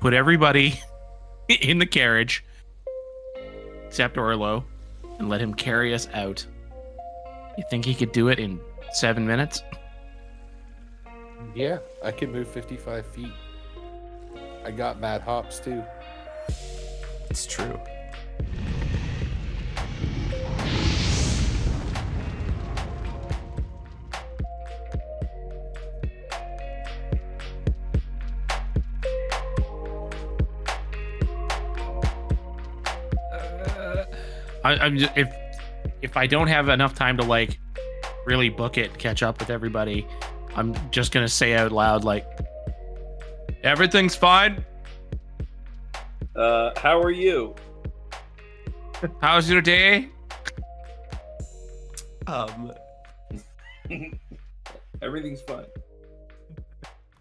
put everybody in the carriage except Orlo and let him carry us out. You think he could do it in 7 minutes? Yeah, I can move 55 feet. I got mad hops too. It's true. I'm just, if I don't have enough time to like really book it, catch up with everybody, I'm just gonna say out loud like, everything's fine. How are you? How's your day? Everything's fine.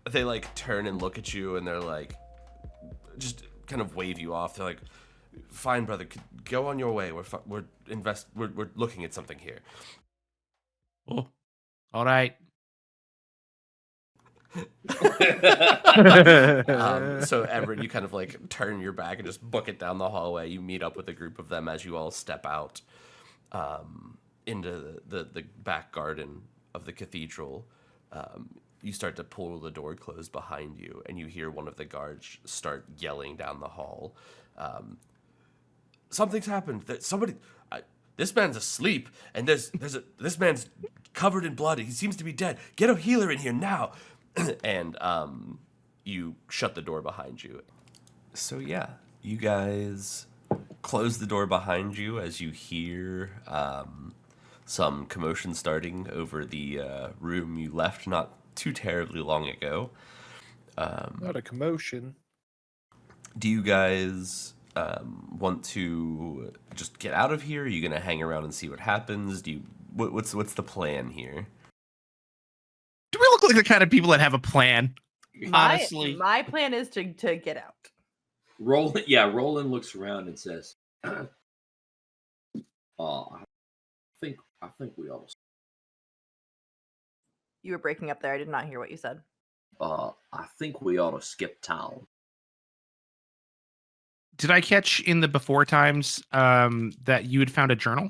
They like turn and look at you, and they're like, just kind of wave you off. They're like, "Fine, brother, go on your way. We're looking at something here." Oh, all right. So Emmerin, you kind of like turn your back and just book it down the hallway. You meet up with a group of them as you all step out into the back garden of the cathedral. You start to pull the door closed behind you, and you hear one of the guards start yelling down the hall. Something's happened. This man's asleep, and this man's covered in blood. He seems to be dead. Get a healer in here now. And you shut the door behind you. So yeah, you guys close the door behind you as you hear some commotion starting over the room you left not too terribly long ago. Not a commotion. Do you guys want to just get out of here? Are you gonna hang around and see what happens? What's the plan here? Do we look like the kind of people that have a plan? Honestly, my plan is to get out. Roland looks around and says, I think we ought to. You were breaking up there. I did not hear what you said. I think we ought to skip town. did I catch in the before times that you had found a journal?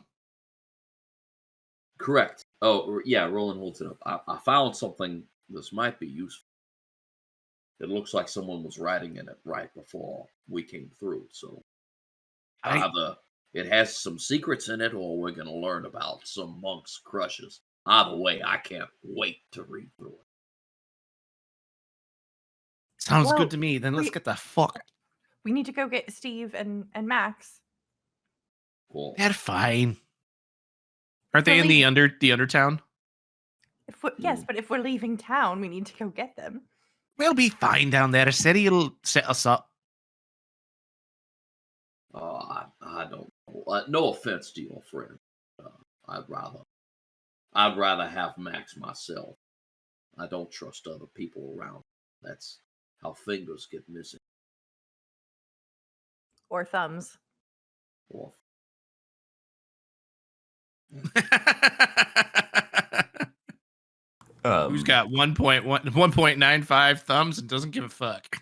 Correct. Oh, yeah, Roland holds it up. I found something this might be useful. It looks like someone was writing in it right before we came through, so either it has some secrets in it or we're going to learn about some monk's crushes. Either way, I can't wait to read through it. Sounds good to me. Then let's get the fuck. We need to go get Steve and Max. Cool. They're fine. Aren't they in the Undertown? Yes, but if we're leaving town, we need to go get them. We'll be fine down there. City will set us up. I don't know. No offense to your friend. I'd rather have Max myself. I don't trust other people around. That's how fingers get missing. Or thumbs. Or Who's got 1.95 thumbs and doesn't give a fuck?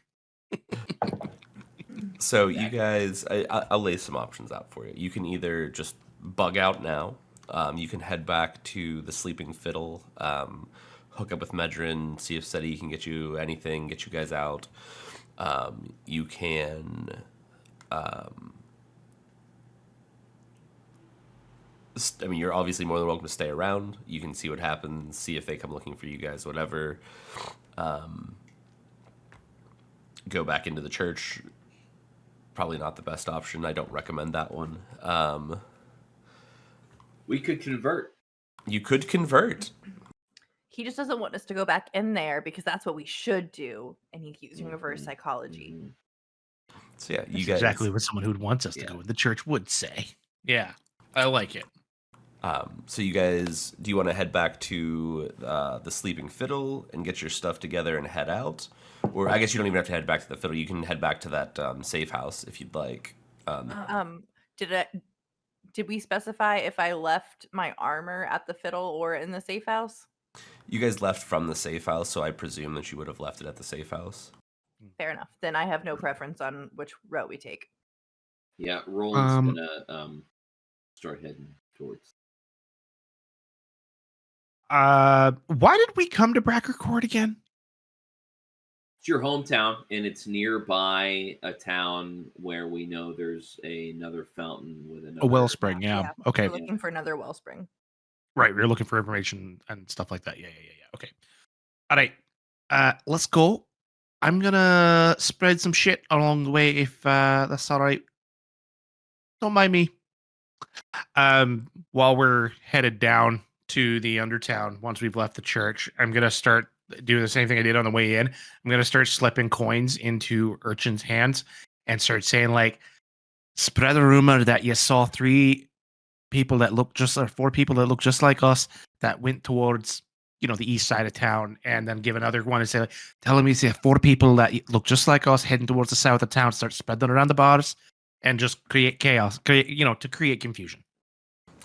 So you guys, I'll lay some options out for you. You can either just bug out now. You can head back to the Sleeping Fiddle, hook up with Emmerin, see if SETI can get you anything, get you guys out. You can... I mean, you're obviously more than welcome to stay around. You can see what happens, see if they come looking for you guys, whatever. Go back into the church. Probably not the best option. I don't recommend that one. we could convert. You could convert. He just doesn't want us to go back in there because that's what we should do. And he's using reverse psychology. So yeah, That's exactly what someone who wants us to go in the church would say. Yeah, I like it. So you guys, do you want to head back to the Sleeping Fiddle and get your stuff together and head out? Or I guess you don't even have to head back to the Fiddle. You can head back to that safe house if you'd like. Did we specify if I left my armor at the Fiddle or in the safe house? You guys left from the safe house, so I presume that you would have left it at the safe house. Fair enough. Then I have no preference on which route we take. Yeah, Roland's gonna start heading towards. Why did we come to Braccar Court again? It's your hometown, and it's nearby a town where we know there's another fountain with another A wellspring, yeah. Okay. We're looking for another wellspring. Right, we're looking for information and stuff like that. Yeah. Okay. All right. Let's go. I'm gonna spread some shit along the way if that's all right. Don't mind me. While we're headed down to the Undertown, once we've left the church, I'm gonna start doing the same thing I did on the way in. I'm gonna start slipping coins into urchins' hands and start saying like, spread a rumor that you saw 3 people that look just, or 4 people that look just like us that went towards, the east side of town, and then give another one and say, like, tell me, see 4 people that look just like us heading towards the south of town, start spreading around the bars and just create chaos, to create confusion.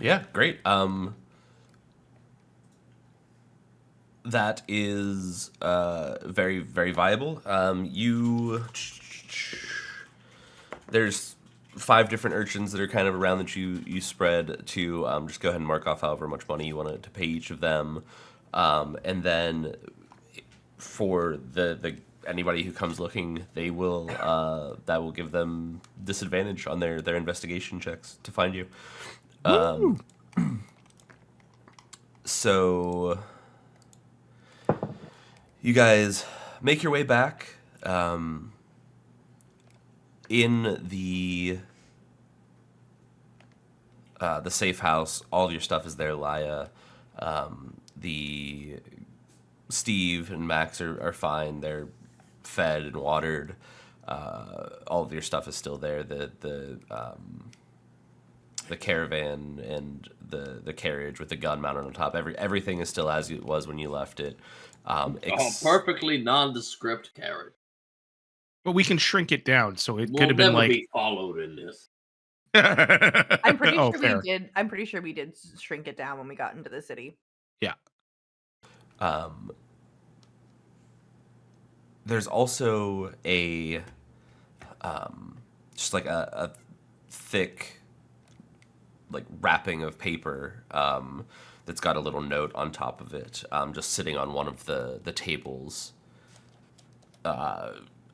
Yeah, great. That is very, very viable. There's 5 different urchins that are kind of around that you spread to. Just go ahead and mark off however much money you want to pay each of them, and then for the anybody who comes looking, they will that will give them disadvantage on their investigation checks to find you. So you guys make your way back. In the safe house, all of your stuff is there, Laya. The Steve and Max are fine. They're fed and watered. All of your stuff is still there. The caravan and the carriage with the gun mounted on top. Everything is still as it was when you left it. Perfectly nondescript carriage. But we can shrink it down, so it We'll could have been never like. be followed in this. I'm pretty sure fair. we did. I'm pretty sure we did shrink it down when we got into the city. Yeah. There's also a just like a thick like wrapping of paper that's got a little note on top of it, just sitting on one of the tables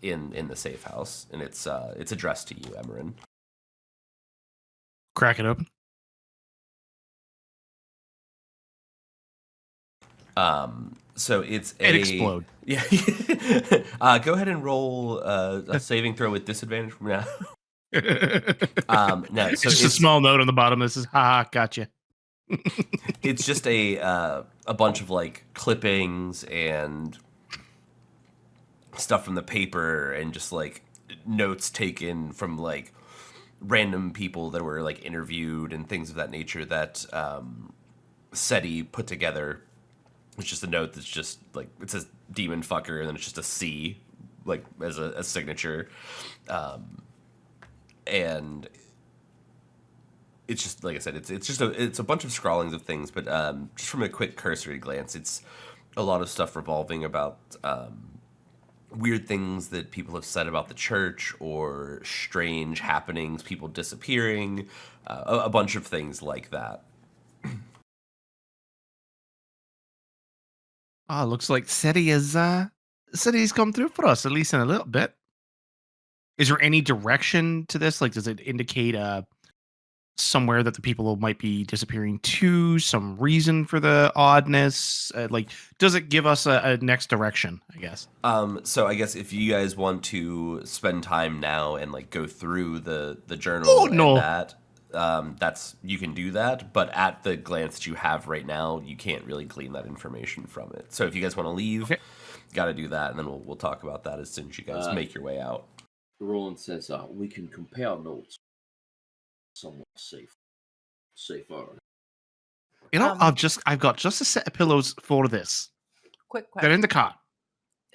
in the safe house, and it's addressed to you, Emmerin. Crack it open. So it's It explode. Yeah. Go ahead and roll a saving throw with disadvantage from now. No, so it's just a small note on the bottom that says, "Ha, gotcha." It's just a bunch of like clippings and stuff from the paper, and just like notes taken from like random people that were like interviewed and things of that nature that SETI put together. It's just a note that's just like, it says demon fucker, and then it's just a C like as a signature, and it's just like I said, it's a bunch of scrawlings of things, but just from a quick cursory glance, it's a lot of stuff revolving about weird things that people have said about the church, or strange happenings, people disappearing, a bunch of things like that. Oh, looks like City's come through for us, at least in a little bit. Is there any direction to this? Like, does it indicate somewhere that the people might be disappearing to? Some reason for the oddness? Like, does it give us a next direction, I guess? So I guess if you guys want to spend time now and like go through the journal and that, you can do that, but at the glance that you have right now, you can't really glean that information from it. So if you guys want to leave, got to do that, and then we'll talk about that as soon as you guys make your way out. Roland says, we can compare notes somewhat safer. You know, I've got just a set of pillows for this. Quick question. They're in the cot.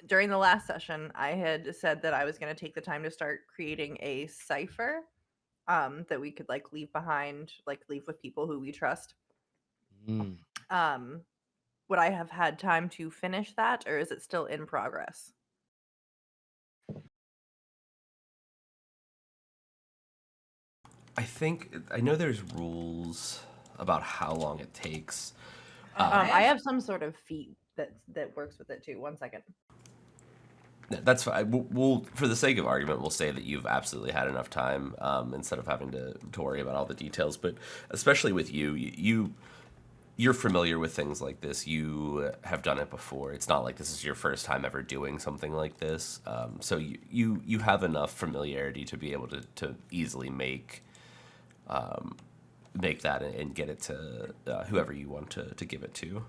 During the last session, I had said that I was going to take the time to start creating a cipher that we could like leave behind, like leave with people who we trust. Would I have had time to finish that, or is it still in progress? I know there's rules about how long it takes. I have some sort of feat that works with it too. 1 second. That's fine. We'll, for the sake of argument, we'll say that you've absolutely had enough time instead of having to worry about all the details. But especially with you're familiar with things like this. You have done it before. It's not like this is your first time ever doing something like this. So you have enough familiarity to be able to easily make that and get it to whoever you want to give it to.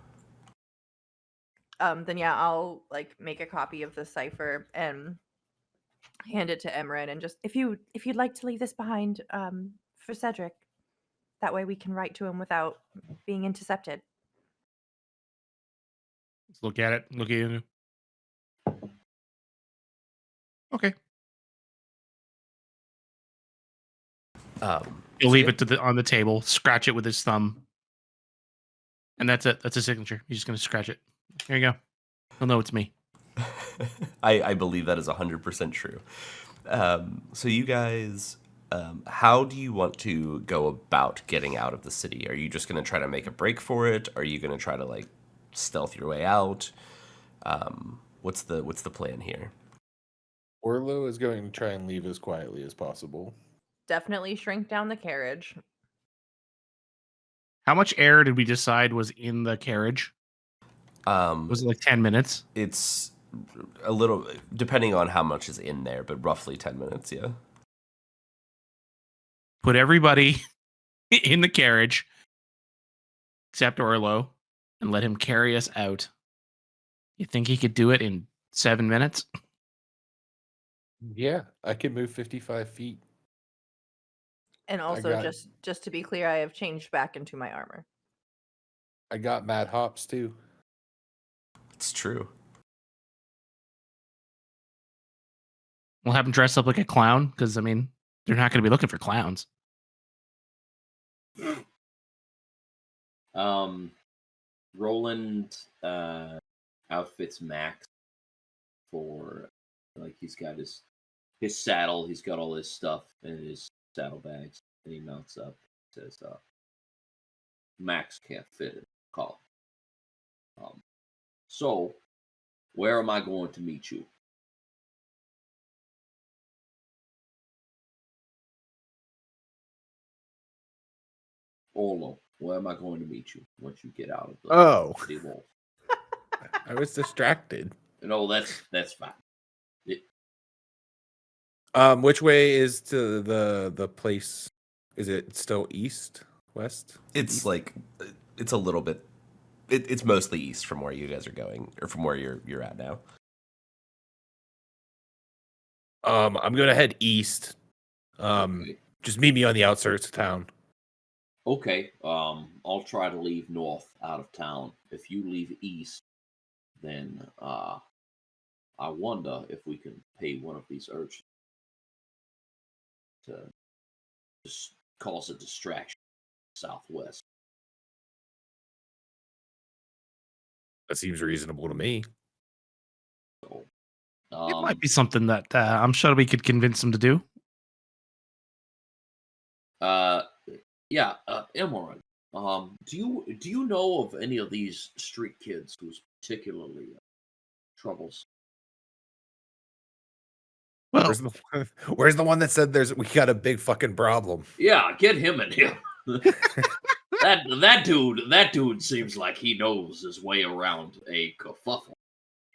Then yeah, I'll like make a copy of the cipher and hand it to Emmerin, and just if you'd like to leave this behind for Cedric, that way we can write to him without being intercepted. Let's look at it. Look at you. Okay. He'll leave it on the table, scratch it with his thumb, and that's it. That's a signature. He's just gonna scratch it. There you go. He'll know it's me. I believe that is 100% true. So you guys, how do you want to go about getting out of the city? Are you just going to try to make a break for it? Are you going to try to like stealth your way out? What's the plan here? Orlo is going to try and leave as quietly as possible. Definitely shrink down the carriage. How much air did we decide was in the carriage? Was it like 10 minutes? It's a little, depending on how much is in there, but roughly 10 minutes, yeah. Put everybody in the carriage, except Orlo, and let him carry us out. You think he could do it in 7 minutes? Yeah, I can move 55 feet. And also, just to be clear, I have changed back into my armor. I got mad hops too. It's true. We'll have him dress up like a clown, because, I mean, they're not going to be looking for clowns. Roland outfits Max for, like, he's got his saddle, he's got all his stuff in his saddlebags, and he mounts up. Says, Max can't fit in the car. So, where am I going to meet you? Orlo, where am I going to meet you once you get out of the city wall? I was distracted. No, that's fine. Which way is to the place? Is it still east, west? It's east? like, it's a little bit, it's mostly east from where you guys are going, or from where you're at now. I'm gonna head east. Okay. Just meet me on the outskirts of town. Okay. I'll try to leave north out of town. If you leave east, then I wonder if we can pay one of these urchins to just cause a distraction southwest. That seems reasonable to me. So, It might be something that I'm sure we could convince him to do. Yeah, Emmerin, do you know of any of these street kids who's particularly troublesome? Well, Where's the one that said we got a big fucking problem? Yeah, get him in here. that dude seems like he knows his way around a kerfuffle.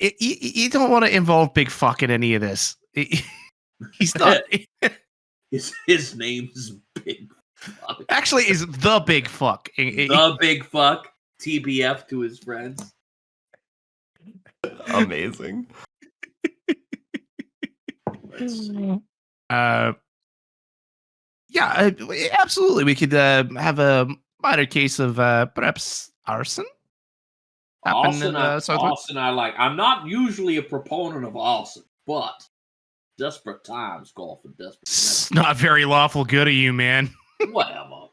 you don't want to involve Big Fuck in any of this. He's not. His name's Big Fuck. Actually, is the Big Fuck. The Big Fuck. TBF to his friends. Amazing. Let's see. Yeah, absolutely. We could have a minor case of perhaps arson. Arson, I like. I'm not usually a proponent of arson, but desperate times call for desperate measures. It's not very lawful good of you, man. Whatever.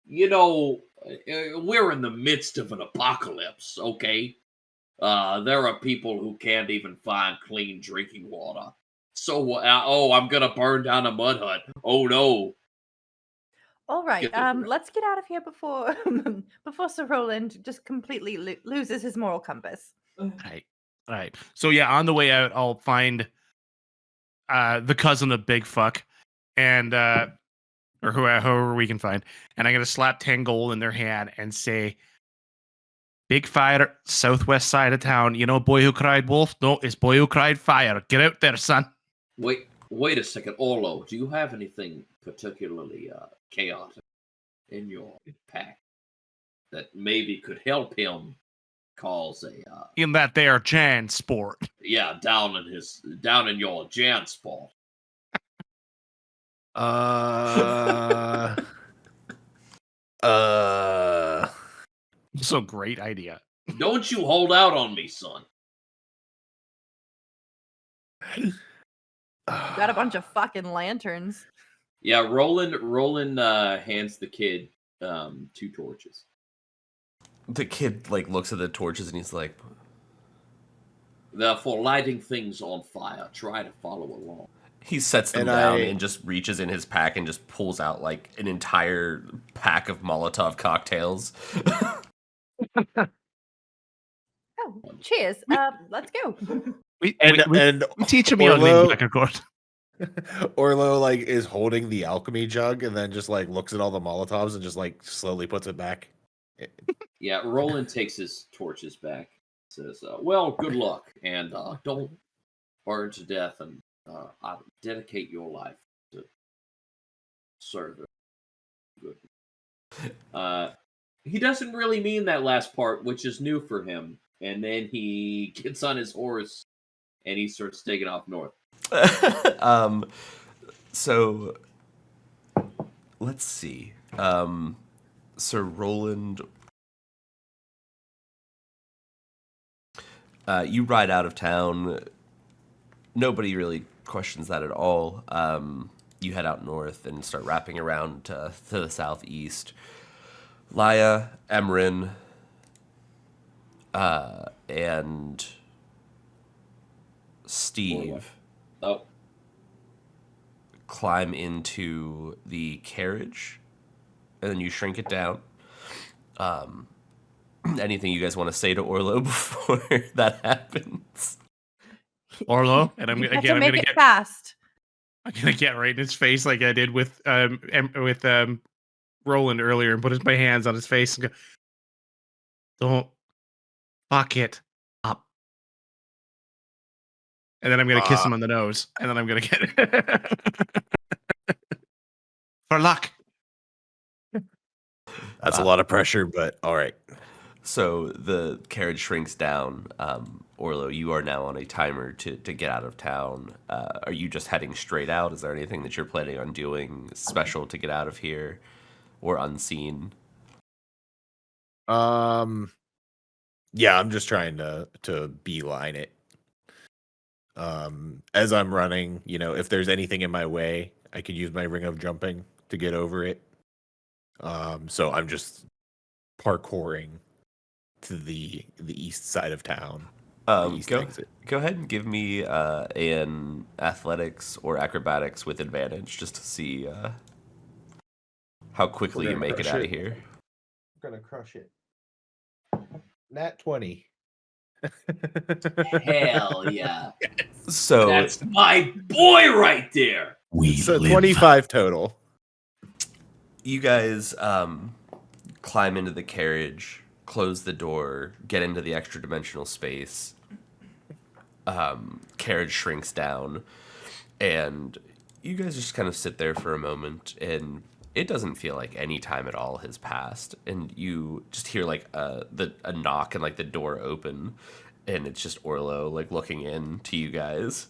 You know, we're in the midst of an apocalypse, okay? There are people who can't even find clean drinking water. So, I'm gonna burn down a mud hut. Oh no. All right. Get over it. Let's get out of here before before Sir Roland just completely loses his moral compass. All right. So yeah, on the way out, I'll find the cousin of Big Fuck, and or however we can find, and I'm gonna slap 10 gold in their hand and say, "Big fire, southwest side of town. You know, boy who cried wolf? No, it's boy who cried fire. Get out there, son." Wait a second, Orlo. Do you have anything particularly chaotic in your pack that maybe could help him cause a In that there Jan sport. down in your Jan spot? So great idea. Don't you hold out on me, son. Got a bunch of fucking lanterns. Yeah, Roland hands the kid 2 torches. The kid like looks at the torches and he's like, They're for lighting things on fire. Try to follow along. he sets them down and just reaches in his pack and just pulls out like an entire pack of Molotov cocktails. Oh, cheers. Let's go. We teach him Orlo- back, of course. Orlo like is holding the alchemy jug and then just like looks at all the Molotovs and just like slowly puts it back. Yeah, Roland takes his torches back. Says, "Well, good luck, and don't burn to death, and I'll dedicate your life to service." Good. He doesn't really mean that last part, which is new for him. And then he gets on his horse and he starts taking off north. So let's see. Sir Roland, you ride out of town. Nobody really questions that at all. You head out north and start wrapping around to the southeast. Laya, Emmerin, and Steve climb into the carriage, and then you shrink it down. Anything you guys want to say to Orlo before that happens? Orlo, and I'm gonna get fast. I'm gonna get right in his face like I did with Roland earlier, and put my hands on his face and go, "Don't fuck it up." And then I'm gonna kiss him on the nose, and then I'm gonna get for luck. That's a lot of pressure, but all right. So the carriage shrinks down. Orlo, you are now on a timer to get out of town. Are you just heading straight out? Is there anything that you're planning on doing special to get out of here, or unseen? Yeah, I'm just trying to beeline it. As I'm running, if there's anything in my way, I could use my ring of jumping to get over it. So I'm just parkouring to the east side of town. Go ahead and give me an athletics or acrobatics with advantage, just to see how quickly you make it out of here. We're gonna crush it. Nat 20. Hell yeah. So that's my boy right there. So 25 total. You guys climb into the carriage, close the door, get into the extra dimensional space. Carriage shrinks down, and you guys just kind of sit there for a moment, and it doesn't feel like any time at all has passed, and you just hear like a knock and like the door open, and it's just Orlo like looking in to you guys.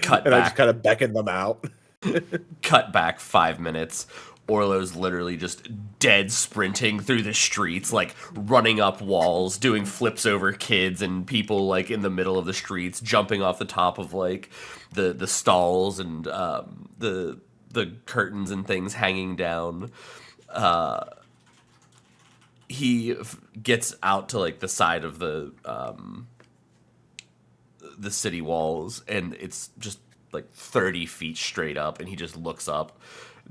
Cut and back. I just kind of beckon them out. Cut back 5 minutes. Orlo's literally just dead sprinting through the streets, like running up walls, doing flips over kids and people like in the middle of the streets, jumping off the top of like the stalls and the curtains and things hanging down. He gets out to like the side of the city walls, and it's just like 30 feet straight up, and he just looks up,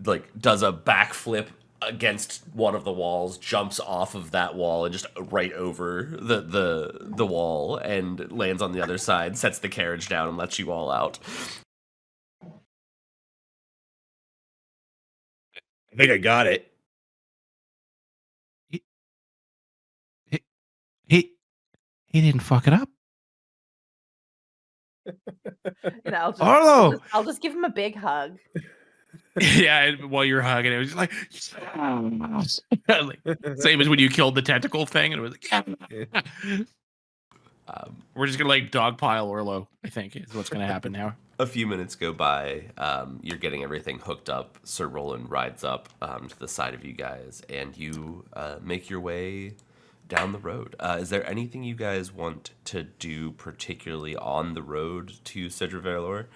like does a backflip against one of the walls, jumps off of that wall and just right over the wall and lands on the other side, sets the carriage down and lets you all out. I think I got it. He didn't fuck it up. And Orlo! I'll just give him a big hug. Yeah, and while you're hugging, it was just like, like, same as when you killed the tentacle thing, and it was like, yeah. We're just gonna like dogpile Orlo, I think, is what's gonna happen now. A few minutes go by. You're getting everything hooked up. Sir Roland rides up to the side of you guys, and you make your way down the road. Is there anything you guys want to do particularly on the road to Cedra Valor?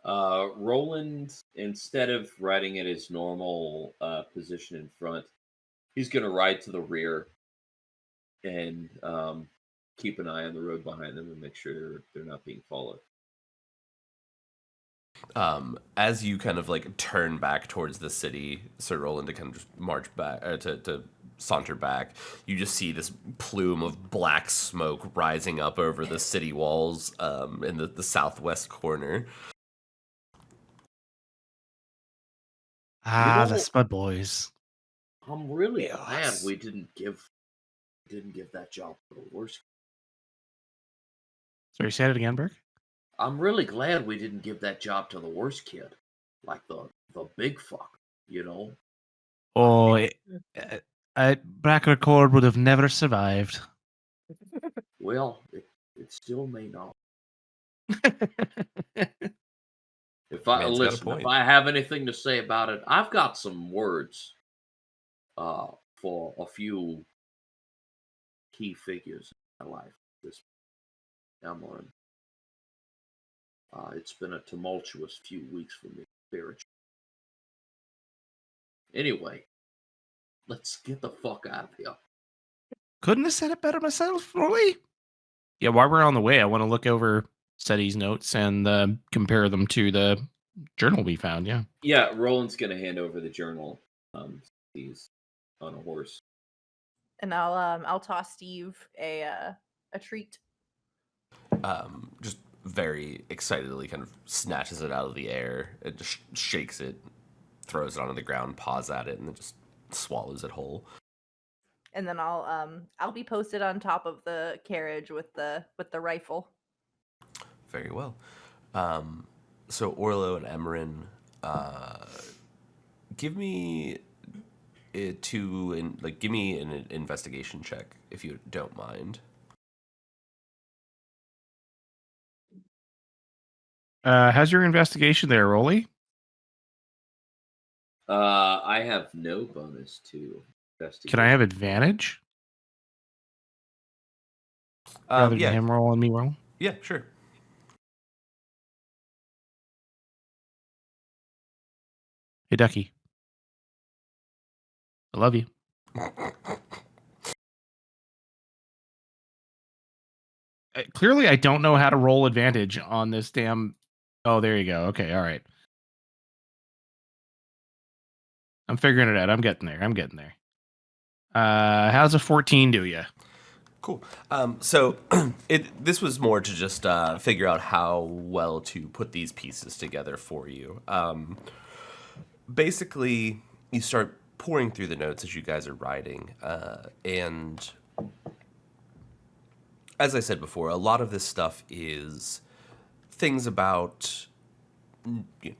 Roland, instead of riding at his normal position in front, he's going to ride to the rear and keep an eye on the road behind them and make sure they're not being followed. As you kind of like turn back towards the city, Sir Roland, to kind of just march back, to saunter back, you just see this plume of black smoke rising up over the city walls in the southwest corner. That's my boys. I'm really glad we didn't give that job to the worst. Sorry, say it again, Burke. I'm really glad we didn't give that job to the worst kid, like the big fuck, you know. Oh, Braccar Cord would have never survived. Well, it still may not. If I have anything to say about it, I've got some words for a few key figures in my life. This Emmerin. It's been a tumultuous few weeks for me spiritually. Anyway, let's get the fuck out of here. Couldn't have said it better myself, really. Yeah, while we're on the way, I want to look over Seti's notes and compare them to the journal we found. Yeah. Yeah, Roland's gonna hand over the journal. He's on a horse. And I'll toss Steve a treat. Just very excitedly kind of snatches it out of the air. It just shakes it, throws it onto the ground, paws at it, and then just swallows it whole. And then I'll be posted on top of the carriage with the rifle. Very well. So Orlo and Emmerin, give me give me an investigation check if you don't mind. How's your investigation there, Rolly? I have no bonus to investigation. Can I have advantage? Rather than him roll and me roll? Yeah, sure. Hey, Ducky. I love you. Clearly, I don't know how to roll advantage on this damn... Oh, there you go. Okay, all right. I'm figuring it out. I'm getting there. How's a 14 do you? Cool. So this was more to just figure out how well to put these pieces together for you. Basically, you start pouring through the notes as you guys are writing, and as I said before, a lot of this stuff is things about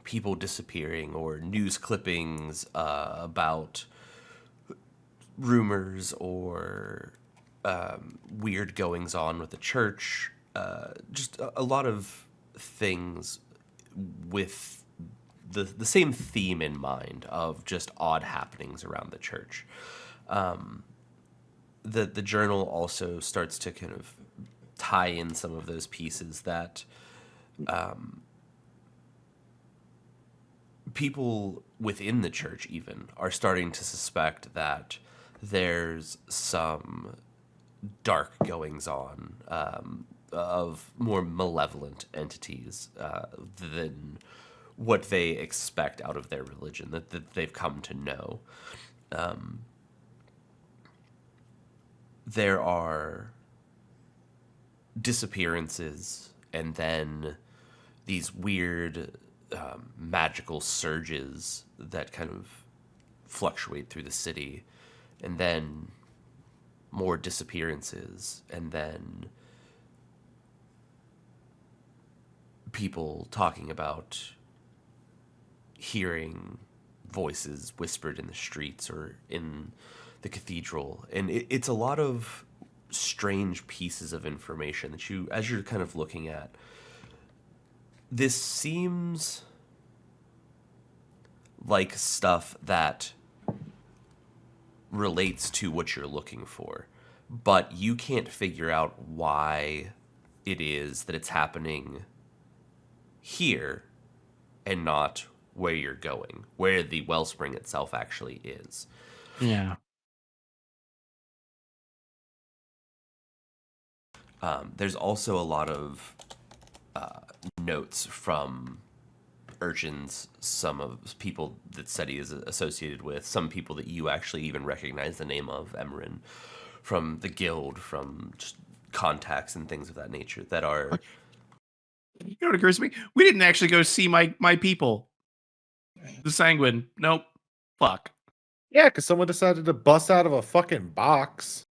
people disappearing or news clippings about rumors or weird goings on with the church. Just a lot of things with the same theme in mind of just odd happenings around the church. The journal also starts to kind of tie in some of those pieces that people within the church even are starting to suspect that there's some dark goings on more malevolent entities than what they expect out of their religion that they've come to know. There are disappearances and then these weird magical surges that kind of fluctuate through the city, and then more disappearances, and then people talking about hearing voices whispered in the streets or in the cathedral. And it's a lot of strange pieces of information that you, as you're kind of looking at, this seems like stuff that relates to what you're looking for, but you can't figure out why it is that it's happening here and not where you're going, where the wellspring itself actually is. Yeah. There's also a lot of notes from urchins, some of people that SETI is associated with, some people that you actually even recognize the name of, Emmerin, from the guild, from just contacts and things of that nature that are... You know what occurs to me? We didn't actually go see my people. The Sanguine. Nope. Fuck. Yeah, because someone decided to bust out of a fucking box.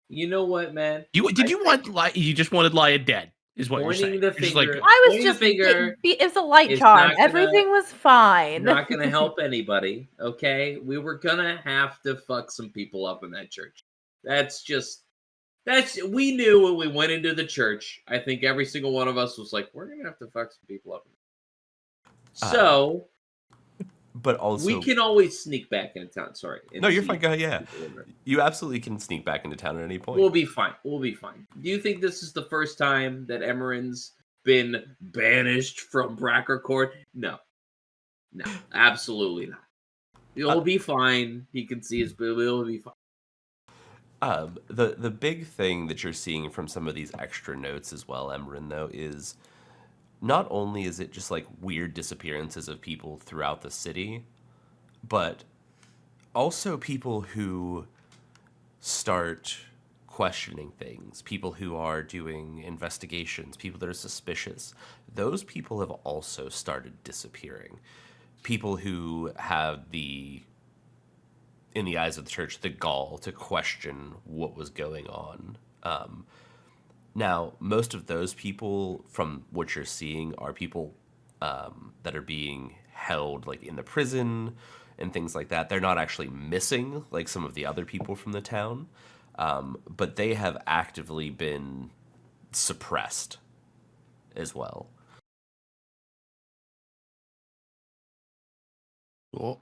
You know what, man? You just wanted Laya dead, is what you're saying. Pointing the You're just like, finger. I was Pointing the just finger it was a light is charm. not gonna- Everything was fine. Not gonna help anybody, okay? We were gonna have to fuck some people up in that church. We knew when we went into the church. I think every single one of us was like, we're gonna have to fuck some people up. So, but also, we can always sneak back into town. Sorry. No, you're fine. Go ahead. Yeah, you absolutely can sneak back into town at any point. We'll be fine. We'll be fine. Do you think this is the first time that Emmerin's been banished from Braccar Court? No, absolutely not. He'll be fine. He can see his boob. He'll be fine. The big thing that you're seeing from some of these extra notes as well, Emmerin, though, is not only is it just like weird disappearances of people throughout the city, but also people who start questioning things, people who are doing investigations, people that are suspicious. Those people have also started disappearing. People who have in the eyes of the church, the gall to question what was going on. Now, most of those people, from what you're seeing, are people that are being held like in the prison and things like that. They're not actually missing like some of the other people from the town, but they have actively been suppressed as well. Cool.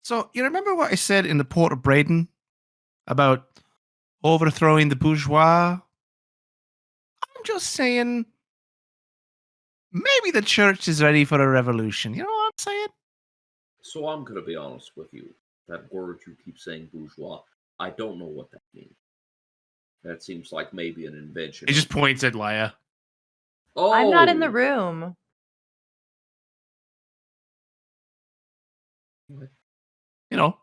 So, you remember what I said in the Port of Braden about overthrowing the bourgeois? I'm just saying, maybe the church is ready for a revolution. You know what I'm saying? So I'm going to be honest with you. That word you keep saying, bourgeois, I don't know what that means. That seems like maybe an invention. He just points at Laya. Oh, I'm not in the room. You know,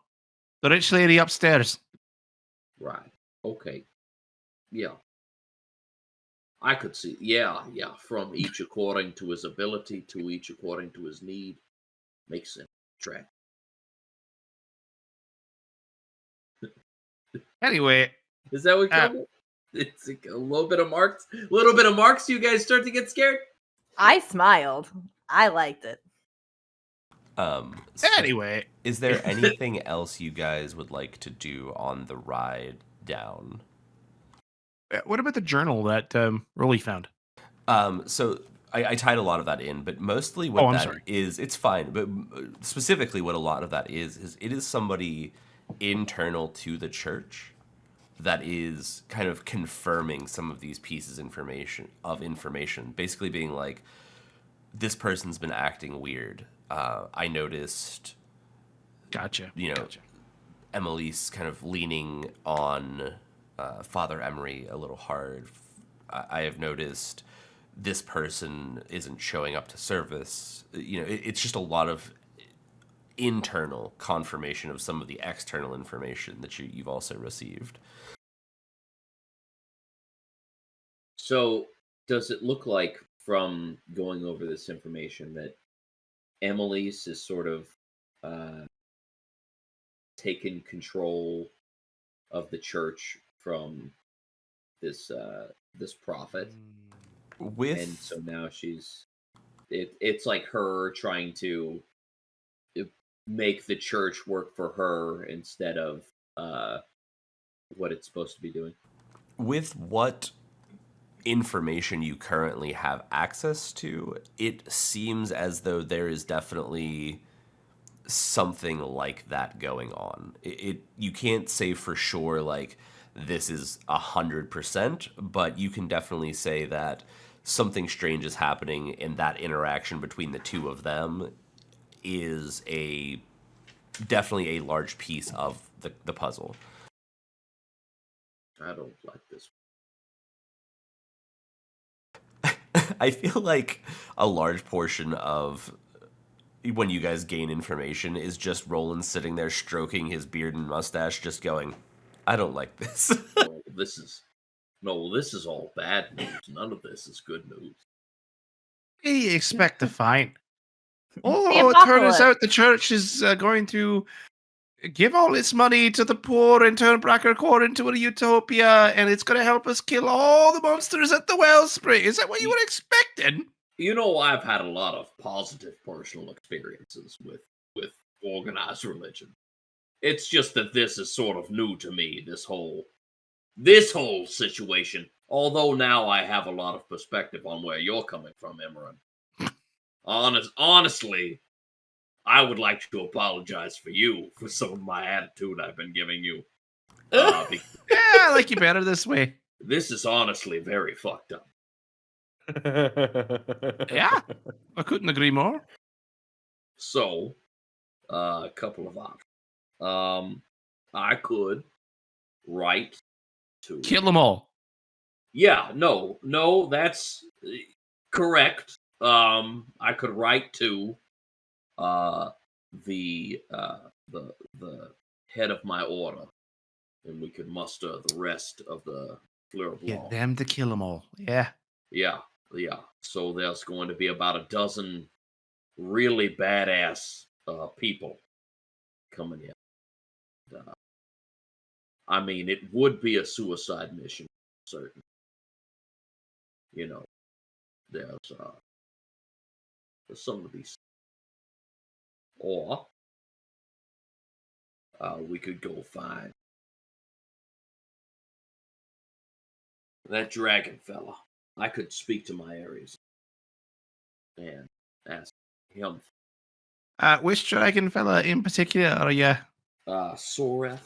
the rich lady upstairs. Right. Okay. Yeah. I could see. Yeah. From each according to his ability to each according to his need. Makes sense. Track. Anyway. Is that what killed it? It's a little bit of marks. A little bit of marks. You guys start to get scared. I smiled. I liked it. So Anyway. is there anything else you guys would like to do on the ride down? What about the journal that Rolly found? So I tied a lot of that in, but mostly what that is, it's fine. But specifically what a lot of that is it is somebody internal to the church that is kind of confirming some of these pieces of information, basically being like, this person's been acting weird. I noticed, Gotcha. Emily's kind of leaning on Father Emmerin a little hard. I have noticed this person isn't showing up to service. It's just a lot of internal confirmation of some of the external information that you've also received. So, does it look like from going over this information that Emily's is sort of taken control of the church from this prophet, and so now it's like her trying to make the church work for her instead of what it's supposed to be doing. With what information you currently have access to, it seems as though there is definitely something like that going on. You can't say for sure like this is 100%, but you can definitely say that something strange is happening, and that interaction between the two of them is definitely a large piece of the puzzle. I don't like this. I feel like a large portion of when you guys gain information is just Roland sitting there stroking his beard and mustache, just going, I don't like this. This is all bad news. None of this is good news. What do you expect to find? The Oh, it turns apocalypse. out the church is going to give all its money to the poor and turn Braccar into a utopia, and it's going to help us kill all the monsters at the wellspring. Is that what you were expecting? I've had a lot of positive personal experiences with organized religion. It's just that this is sort of new to me, this whole situation. Although now I have a lot of perspective on where you're coming from, Emmerin. Honestly, I would like to apologize for you for some of my attitude I've been giving you. Yeah, I like you better this way. This is honestly very fucked up. Yeah, I couldn't agree more. So, a couple of options. I could write to Kill them all. Yeah, no, that's correct. I could write to the head of my order, and we could muster the rest of the Fleur Blanc. Get them to kill them all. Yeah. Yeah. So there's going to be about a dozen really badass people coming in. I mean, it would be a suicide mission, certain. There's some of these, or we could go find that dragon fella. I could speak to my Ares and ask him. Which dragon fella in particular are you? Soreth.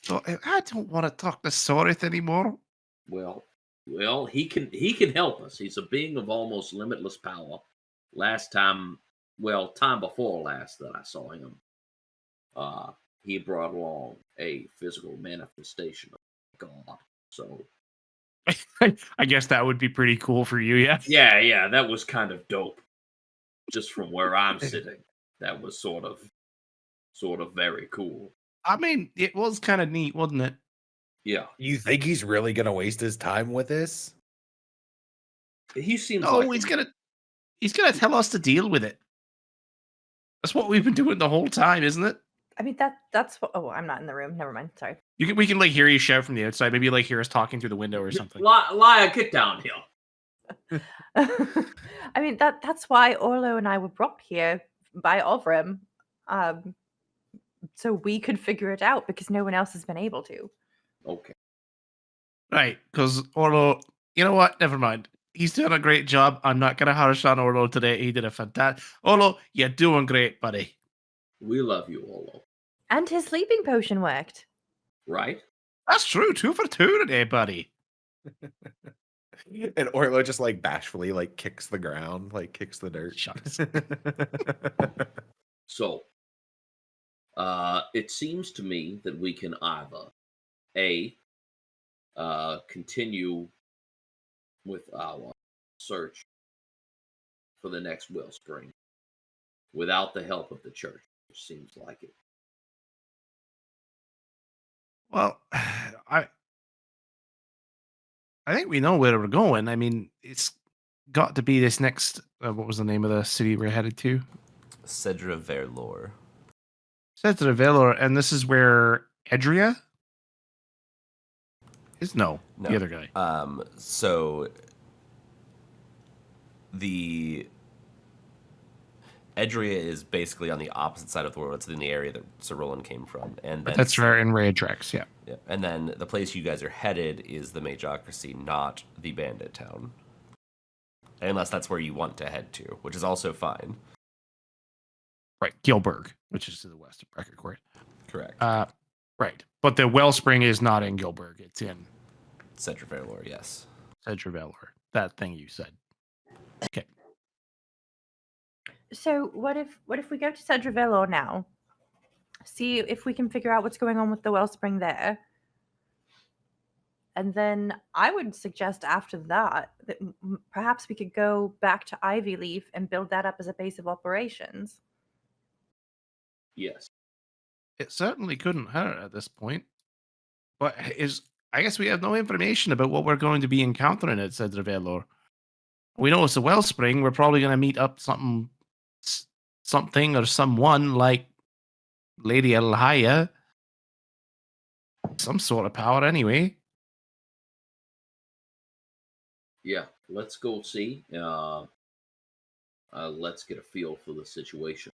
So I don't want to talk to Sorith anymore. Well, he can help us. He's a being of almost limitless power. Time before last that I saw him, he brought along a physical manifestation of God. So I guess that would be pretty cool for you, yeah. Yeah, that was kind of dope. Just from where I'm sitting, that was sort of very cool. I mean, it was kind of neat, wasn't it? Yeah. You think he's really gonna waste his time with this? He seems Oh, like he's gonna tell us to deal with it. That's what we've been doing the whole time, isn't it? I mean that's what. Oh, I'm not in the room. Never mind. Sorry. We can like hear you shout from the outside. Maybe like hear us talking through the window or something. Lia, get down here. I mean that's why Orlo and I were brought here by Ovrim, so we could figure it out because no one else has been able to. Okay. Right, because Orlo, you know what? Never mind. He's doing a great job. I'm not gonna harsh on Orlo today. He did a fantastic. Orlo, you're doing great, buddy. We love you, Orlo. And his sleeping potion worked. Right? That's true. 2 for 2 today, buddy. And Orlo just like bashfully like kicks the ground, like kicks the dirt. Shucks. So, it seems to me that we can either continue with our search for the next wellspring without the help of the church, which seems like it. Well, I think we know where we're going. I mean, it's got to be this next. What was the name of the city we're headed to? Cedra Verlor. Cedra Velor, and this is where Edria is. No, the other guy. So the Edria is basically on the opposite side of the world. It's in the area that Sir Roland came from, and then That's right, in Raydrex, yeah. Yeah, and then the place you guys are headed is the Majocracy, not the Bandit Town. Unless that's where you want to head to, which is also fine. Right, Gilberg, which is to the west of Braccar Court. Correct. Right, but the wellspring is not in Gilberg. It's in Cedra Verlor, yes. Cedra Velor. That thing you said. Okay. So what if we go to Cedra Velor now? See if we can figure out what's going on with the wellspring there. And then I would suggest after that perhaps we could go back to Ivy Leaf and build that up as a base of operations. Yes. It certainly couldn't hurt at this point. But I guess we have no information about what we're going to be encountering at Cedra Velor. We know it's a wellspring. We're probably going to meet up something or someone like Lady Elhaya. Some sort of power anyway. Yeah, let's go see. Let's get a feel for the situation.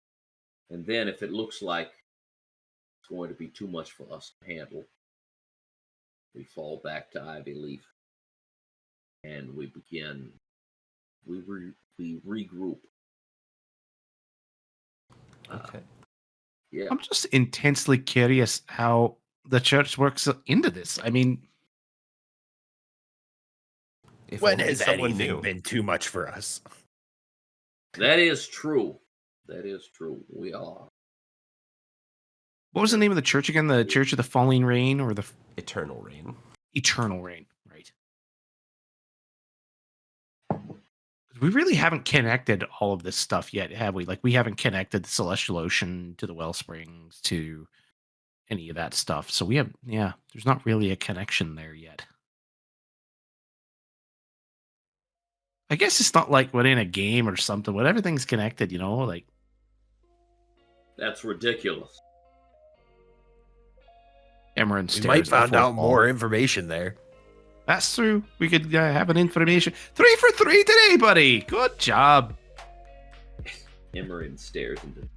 And then if it looks like it's going to be too much for us to handle, we fall back to Ivy Leaf. And we begin, we regroup. Okay. Yeah. I'm just intensely curious how the church works into this. I mean, If When only has someone anything knew. been too much for us? That is true. That is true. We are. what was the name of the church again? The Church of the Falling Rain or the Eternal Reign. Eternal Rain, right? We really haven't connected all of this stuff yet, have we? Like, we haven't connected the Celestial Ocean to the Wellsprings to any of that stuff. So there's not really a connection there yet. I guess it's not like we're in a game or something, but everything's connected, like. That's ridiculous. Emmerin We stares might at the find fourth out wall. more information there. That's true. We could have an information. 3 for 3 today, buddy. Good job. Emmerin stares into